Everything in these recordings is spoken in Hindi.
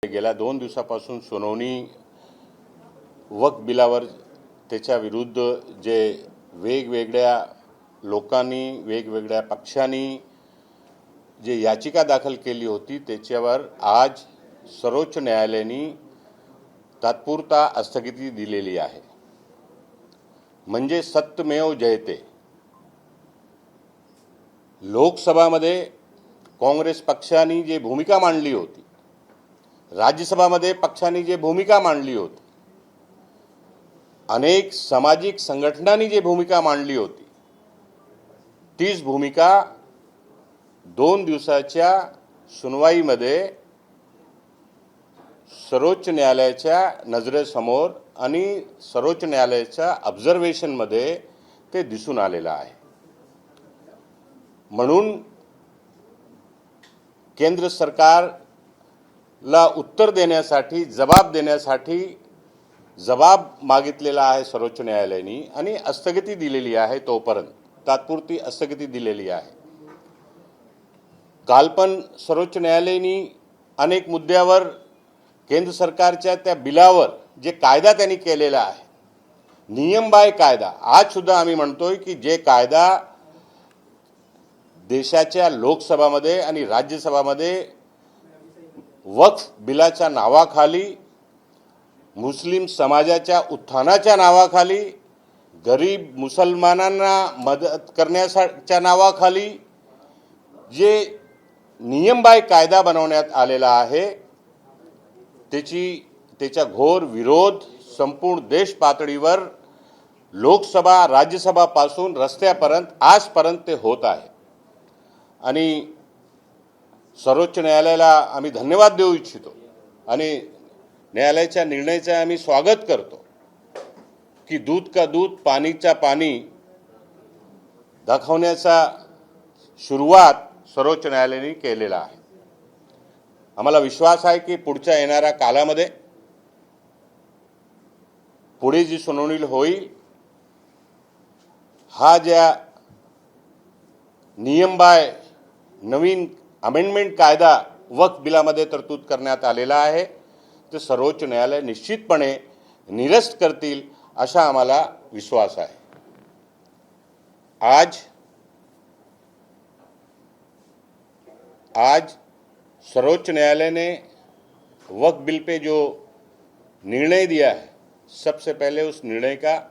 गेल्या 2 दिवसापासून सुनावणी वक्फ बिलावर त्याच्या विरुद्ध जे वेगवेगळ्या लोकांनी वेगवेगळ्या पक्षांनी जे याचिका दाखल केली होती त्याच्यावर आज सर्वोच्च न्यायालयाने तात्पुरता स्थगिती दिलेली आहे। म्हणजे सत्यमेव जयते। लोकसभामध्ये काँग्रेस पक्षाने जे भूमिका मांडली होती, राज्यसभामध्ये पक्षाने जे भूमिका मांडली होती, अनेक सामाजिक संघटनांनी जे भूमिका मांडली होती, तीच भूमिका 2 दिवसाच्या सुनवाईमध्ये सर्वोच्च न्यायालयाच्या नजरेसमोर आणि सर्वोच्च न्यायालयाच्या ऑब्झर्वेशनमध्ये ते दिसून आलेलं आहे। म्हणून केंद्र सरकारला उत्तर देण्यासाठी जबाब मागितलेला आहे सर्वोच्च न्यायालयाने आणि स्थगिती दिलेली आहे। तोपर्यंत तात्पुरती स्थगिती दिलेली आहे। काल पण सर्वोच्च न्यायालयाने अनेक मुद्द्यावर केंद्र सरकारच्या त्या बिलावर जे कायदा त्यांनी केलेला आहे, नियमबाह्य कायदा, आज सुद्धा आम्ही म्हणतोय की जे कायदा देशाच्या लोकसभामध्ये आणि राज्यसभामध्ये वक्फ बिलाच्या नावाखाली, मुस्लिम समाजाच्या उत्थानाच्या नावाखाली, गरीब मुसलमानांना मदत करण्याच्या नावाखाली जे नियमबाह्य कायदा बनवण्यात आलेला आहे, त्याचा घोर विरोध संपूर्ण देश पातळीवर लोकसभा राज्यसभापासून रस्त्यापर्यंत आजपर्यंत ते होत आहे। आणि सर्वोच्च न्यायालयाला आम्ही धन्यवाद देऊ इच्छितो आणि न्यायालयाच्या निर्णयाचे आम्ही स्वागत करतो की दूध का दूध पाणीचा पाणी दाखवण्याचा सुरुवात सर्वोच्च न्यायालयाने केलेला आहे। आम्हाला विश्वास आहे की पुढच्या येणाऱ्या कालामध्ये पुढे जी सुनावणी होईल, हा ज्या नियमबाह्य नवीन अमेंडमेंट कायदा वक्फ बिलामध्ये तरतूद करण्यात आलेला आहे, ते सर्वोच्च न्यायालय निश्चितपणे निरस्त करतील असा आम्हाला विश्वास आहे। आज सर्वोच्च न्यायालय ने वक्फ बिल पे जो निर्णय दिया है, सबसे पहले उस निर्णय का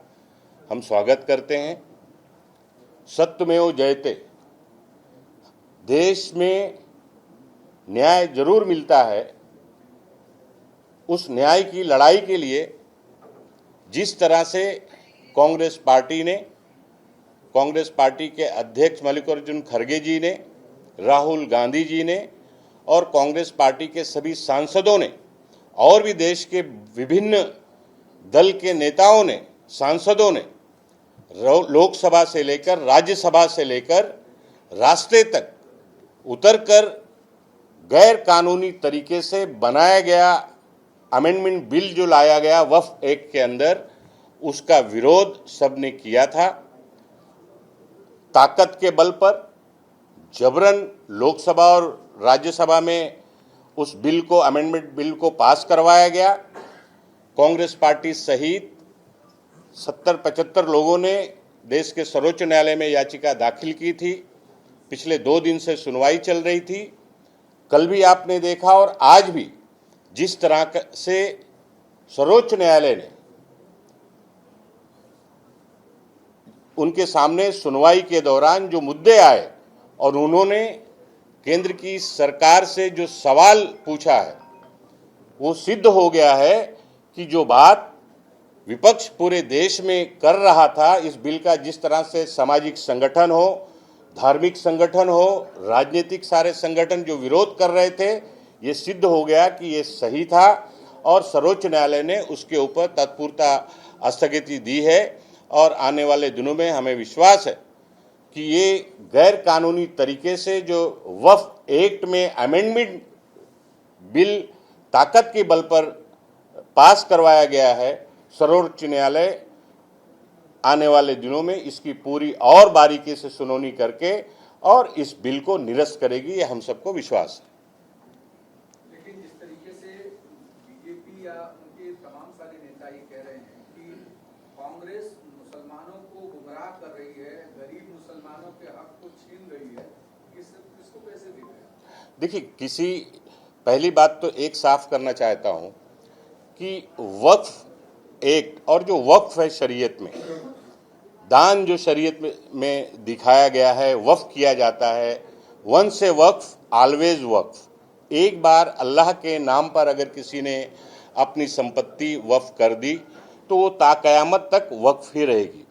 हम स्वागत करते हैं। सत्यमेव जयते। देश में न्याय जरूर मिलता है। उस न्याय की लड़ाई के लिए जिस तरह से कांग्रेस पार्टी के अध्यक्ष मल्लिकार्जुन खड़गे जी ने, राहुल गांधी जी ने और कांग्रेस पार्टी के सभी सांसदों ने और भी देश के विभिन्न दल के नेताओं ने, सांसदों ने लोकसभा से लेकर राज्यसभा से लेकर रास्ते तक उतरकर गैर कानूनी तरीके से बनाया गया अमेंडमेंट बिल जो लाया गया वक्फ एक्ट के अंदर, उसका विरोध सबने किया था। ताकत के बल पर जबरन लोकसभा और राज्यसभा में उस बिल को, अमेंडमेंट बिल को पास करवाया गया। कांग्रेस पार्टी सहित 70-75 लोगों ने देश के सर्वोच्च न्यायालय में याचिका दाखिल की थी। पिछले 2 दिन से सुनवाई चल रही थी। कल भी आपने देखा और आज भी जिस तरह से सर्वोच्च न्यायालय ने उनके सामने सुनवाई के दौरान जो मुद्दे आए और उन्होंने केंद्र की सरकार से जो सवाल पूछा है, वो सिद्ध हो गया है कि जो बात विपक्ष पूरे देश में कर रहा था, इस बिल का जिस तरह से सामाजिक संगठन हो, धार्मिक संगठन हो, राजनीतिक सारे संगठन जो विरोध कर रहे थे, ये सिद्ध हो गया कि ये सही था और सर्वोच्च न्यायालय ने उसके ऊपर तत्पूर्वता स्थगिती दी है। और आने वाले दिनों में हमें विश्वास है कि ये गैर कानूनी तरीके से जो वक्फ एक्ट में अमेंडमेंट बिल ताकत के बल पर पास करवाया गया है, सर्वोच्च न्यायालय आने वाले दिनों में इसकी पूरी और बारीकी से सुनवाई करके और इस बिल को निरस्त करेगी, ये हम सबको विश्वास है। लेकिन जिस तरीके से या उनके तमाम सारे नेता ये कह रहे हैं कि कांग्रेस मुसलमानों को गुमराह कर रही है, गरीब मुसलमानों के हक को छीन रही है, इसको कैसे देख रहे हैं? देखिए, पहली बात तो एक साफ करना चाहता हूं कि वक्फ एक्ट और जो वक्फ है शरीयत में, दान जो शरीयत में दिखाया गया है, वक्फ किया जाता है, वंस ए वक्फ ऑलवेज वक्फ। एक बार अल्लाह के नाम पर अगर किसी ने अपनी संपत्ति वक्फ कर दी तो वो ताक़यामत तक वक्फ ही रहेगी।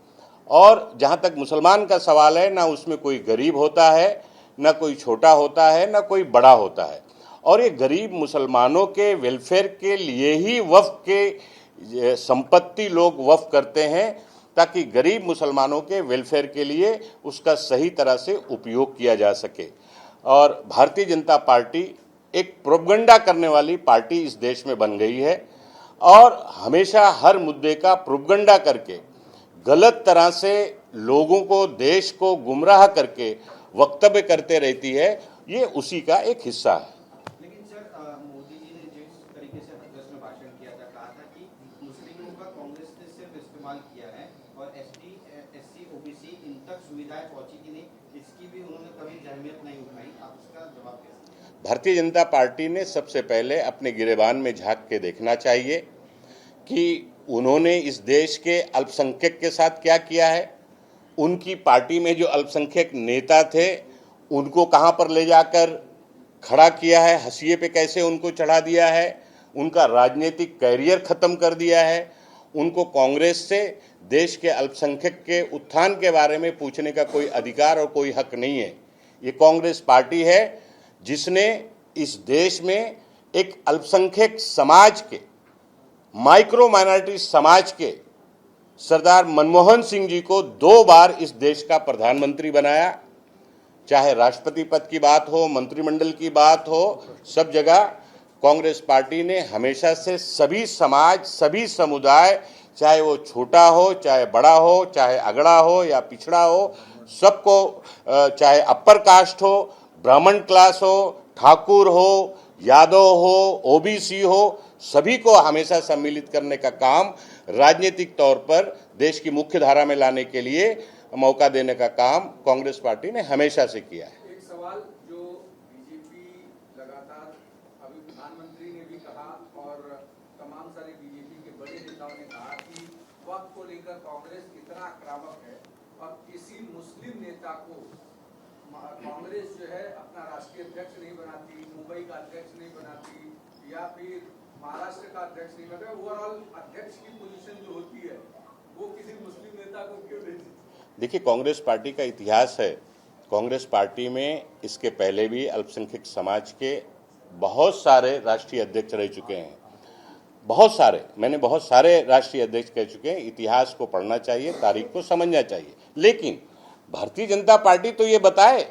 और जहाँ तक मुसलमान का सवाल है, ना उसमें कोई गरीब होता है, ना कोई छोटा होता है, ना कोई बड़ा होता है। और ये गरीब मुसलमानों के वेलफेयर के लिए ही वक्फ के संपत्ति लोग वक्फ करते हैं, ताकि गरीब मुसलमानों के वेलफेयर के लिए उसका सही तरह से उपयोग किया जा सके। और भारतीय जनता पार्टी एक प्रोपगंडा करने वाली पार्टी इस देश में बन गई है और हमेशा हर मुद्दे का प्रोपगंडा करके गलत तरह से लोगों को, देश को गुमराह करके वक्तव्य करते रहती है। ये उसी का एक हिस्सा है। लेकिन सर, मोदी जी ने जिस तरीके से हथरस में भाषण किया था, कहा था कि मुस्लिमों का कांग्रेस ने सिर्फ इस्तेमाल किया है और एसटी, एससी, ओबीसी इन तक सुविधाएं पहुंची कि नहीं, इसकी भी उन्होंने कभी अहमियत नहीं उठाई। आप इसका जवाब कैसे? भारतीय जनता पार्टी ने सबसे पहले अपने गिरेबान में झांक के देखना चाहिए कि उन्होंने इस देश के अल्पसंख्यक के साथ क्या किया है। उनकी पार्टी में जो अल्पसंख्यक नेता थे उनको कहां पर ले जाकर खड़ा किया है, हंसिए पे कैसे उनको चढ़ा दिया है, उनका राजनीतिक कैरियर खत्म कर दिया है। उनको कांग्रेस से देश के अल्पसंख्यक के उत्थान के बारे में पूछने का कोई अधिकार और कोई हक नहीं है। ये कांग्रेस पार्टी है जिसने इस देश में एक अल्पसंख्यक समाज के, माइक्रो माइनॉरिटी समाज के सरदार मनमोहन सिंह जी को 2 बार इस देश का प्रधानमंत्री बनाया। चाहे राष्ट्रपति पद की बात हो, मंत्रिमंडल की बात हो, सब जगह कांग्रेस पार्टी ने हमेशा से सभी समाज, सभी समुदाय, चाहे वो छोटा हो, चाहे बड़ा हो, चाहे अगड़ा हो या पिछड़ा हो, सबको, चाहे अपर कास्ट हो, ब्राह्मण क्लास हो, ठाकुर हो, यादव हो, ओबीसी हो, सभी को हमेशा सम्मिलित करने का काम, राजनीतिक तौर पर देश की मुख्य धारा में लाने के लिए मौका देने का काम कांग्रेस पार्टी ने हमेशा से किया है। एक सवाल जो बीजेपी लगातार, अभी प्रधानमंत्री ने भी कहा और तमाम सारे बीजेपी के बड़े नेताओं ने कहा कि वक्त को लेकर कांग्रेस इतना आक्रामक है और किसी मुस्लिम नेता को कांग्रेस जो है अपना राष्ट्रीय अध्यक्ष नहीं बनाती, मुंबई का अध्यक्ष नहीं बनाती या फिर महाराष्ट्र का अध्यक्ष नहीं बनता। ओवरऑल अध्यक्ष की पोजीशन जो होती है वो किसी मुस्लिम नेता को क्यों देती? देखिए, कांग्रेस पार्टी का इतिहास है। कांग्रेस पार्टी में इसके पहले भी अल्पसंख्यक समाज के बहुत सारे राष्ट्रीय अध्यक्ष रह चुके हैं। मैंने बहुत सारे राष्ट्रीय अध्यक्ष कह चुके हैं। इतिहास को पढ़ना चाहिए, तारीख को समझना चाहिए। लेकिन भारतीय जनता पार्टी तो ये बताए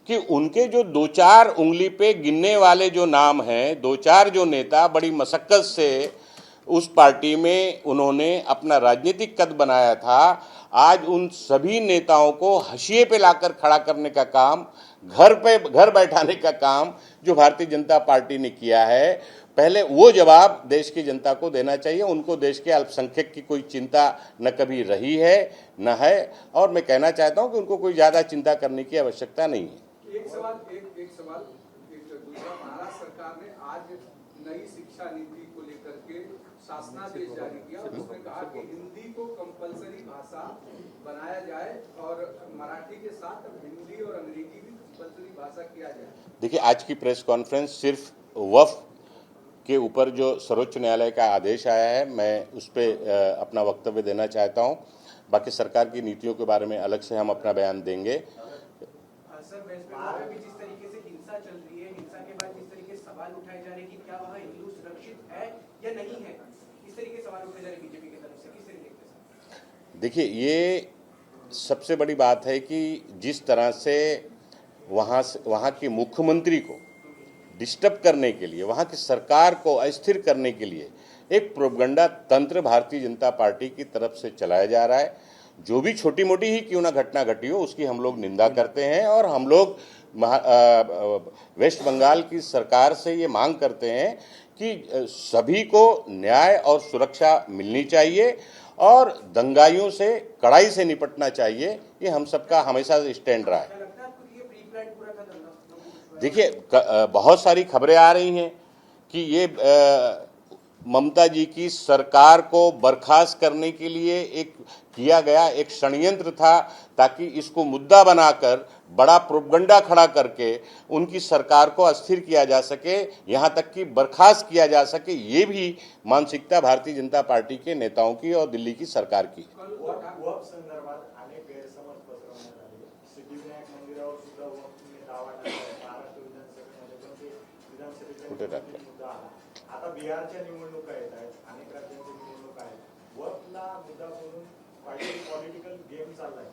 कि उनके जो 2-4 उंगली पे गिनने वाले जो नाम हैं, 2-4 जो नेता बड़ी मशक्कत से उस पार्टी में उन्होंने अपना राजनीतिक कद बनाया था, आज उन सभी नेताओं को हाशिए पे लाकर खड़ा करने का काम, घर बैठाने का काम जो भारतीय जनता पार्टी ने किया है, पहले वो जवाब देश की जनता को देना चाहिए। उनको देश के अल्पसंख्यक की कोई चिंता न कभी रही है न है, और मैं कहना चाहता हूं कि उनको कोई ज़्यादा चिंता करने की आवश्यकता नहीं है। एक सवाल दूसरा, महाराष्ट्र सरकार ने आज नई शिक्षा नीति को लेकर के शासनादेश जारी किया और उसमें कहा कि हिंदी को कंपलसरी भाषा बनाया जाए और मराठी के साथ हिंदी और अंग्रेजी भी कंपलसरी भाषा किया जाए। देखिए, आज की प्रेस कॉन्फ्रेंस सिर्फ वक्फ के ऊपर जो सर्वोच्च न्यायालय का आदेश आया है, मैं उस पर अपना वक्तव्य देना चाहता हूं। बाकी सरकार की नीतियों के बारे में अलग से हम अपना बयान देंगे। सर, वेस्ट बंगाल में भी जिस तरीके से हिंसा चल रही है, हिंसा के बाद जिस तरीके से सवाल उठाए जा रहे हैं कि क्या वहाँ हिंदू सुरक्षित है या नहीं है, इस तरीके सवाल उठाए जा रहे बीजेपी की तरफ से, किस तरीके से? देखिए, ये सबसे बड़ी बात है कि जिस तरह से वहाँ की मुख्यमंत्री को डिस्टर्ब करने के लिए, वहाँ की सरकार को अस्थिर करने के लिए एक प्रोपगंडा तंत्र भारतीय जनता पार्टी की तरफ से चलाया जा रहा है। जो भी छोटी मोटी ही क्यों ना घटना घटी हो, उसकी हम लोग निंदा करते हैं और हम लोग वेस्ट बंगाल की सरकार से ये मांग करते हैं कि सभी को न्याय और सुरक्षा मिलनी चाहिए और दंगाइयों से कड़ाई से निपटना चाहिए। ये हम सबका हमेशा स्टैंड रहा है। क्या लगता है आपको कि ये प्री प्लान पूरा था दंगा? देखिए, बहुत सारी खबरें आ रही हैं कि ये ममता जी की सरकार को बर्खास्त करने के लिए एक किया गया एक षड्यंत्र था, ताकि इसको मुद्दा बनाकर बड़ा प्रोपगंडा खड़ा करके उनकी सरकार को अस्थिर किया जा सके, यहाँ तक कि बर्खास्त किया जा सके। ये भी मानसिकता भारतीय जनता पार्टी के नेताओं की और दिल्ली की सरकार की है। वक्फ संदर्भात अनेक गैरसमज पसरवण्यात आले. सिद्धिविनायक मंदिरावर सुद्धा वक्फने दावा टाकलाय. महाराष्ट्र विधानसभेमध्ये पण ते कुठे विधानसभेचा टाकलाय? मुद्दा आला. आता बिहारच्या निवडणुका येत आहेत, अनेक राज्यांच्या निवडणुका आहेत. वक्फला मुद्दा करून पॉलिटिकल गेम चाललाय.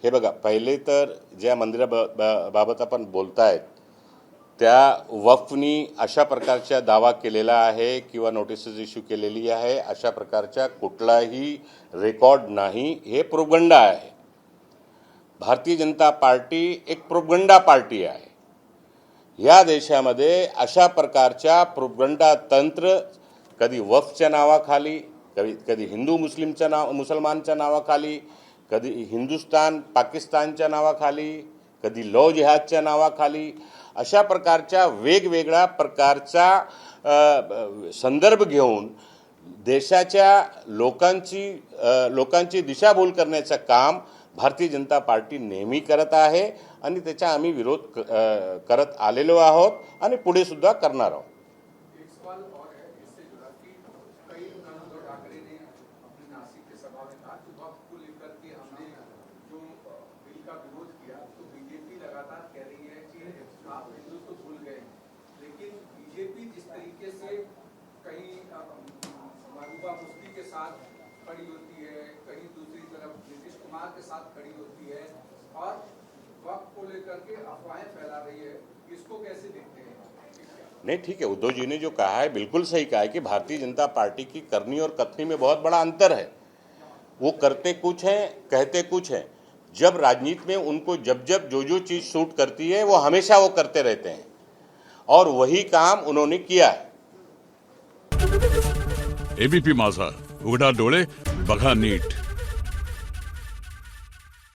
हे बघा, पहिले तर ज्या मंदिराबाबत आपण बोलतायत त्या वक्फनी अशा प्रकारचा दावा केलेला आहे किंवा नोटिसेस इश्यू केलेली आहे, अशा प्रकारचा कुठलाही रेकॉर्ड नाही. हे प्रोपगंडा आहे. भारतीय जनता पार्टी एक प्रोपगंडा पार्टी आहे. या देशामध्ये अशा प्रकारच्या प्रोपगंडा तंत्र कधी वक्फच्या नावाखाली, कधी हिंदू मुसलमानच्या नावाखाली, कधी हिंदुस्तान पाकिस्तानच्या नावाखाली, कधी लॉ जिहादच्या नावाखाली, अशा प्रकारच्या वेगवेगळ्या प्रकारचा संदर्भ घेऊन देशाच्या लोकांची दिशाभूल करण्याचं काम भारतीय जनता पार्टी नेहमी करत आहे आणि त्याचा आम्ही विरोध करत आलेलो आहोत आणि पुढे सुद्धा करणार आहोत. एक सवाल और है इससे जुड़ा कि कई उद्धव ठाकरे ने अपनी नासिक के सभा में कहा कि वक्त को लेकर के हमने जो बिल का विरोध किया, तो बीजेपी लगातार कह रही है कि आप हिंदुत्व भूल गए, लेकिन बीजेपी जिस तरीके से कहीं महबूबा मुफ्ती के साथ खड़ी होती है, कहीं दूसरी तरफ नीतीश कुमार के साथ खड़ी होती है और वक्त को लेकर के अफवाहें फैला रही है, इसको कैसे देखते हैं? नहीं, ठीक है, उद्धव जी ने जो कहा है बिल्कुल सही कहा है कि भारतीय जनता पार्टी की करनी और कथनी में बहुत बड़ा अंतर है. वो करते कुछ हैं, कहते कुछ हैं. जब राजनीति में उनको जब जो चीज़ सूट करती है वो हमेशा वो करते रहते हैं और वही काम उन्होंने किया है. एबीपी माझा, उघडा डोळे बघा नीट.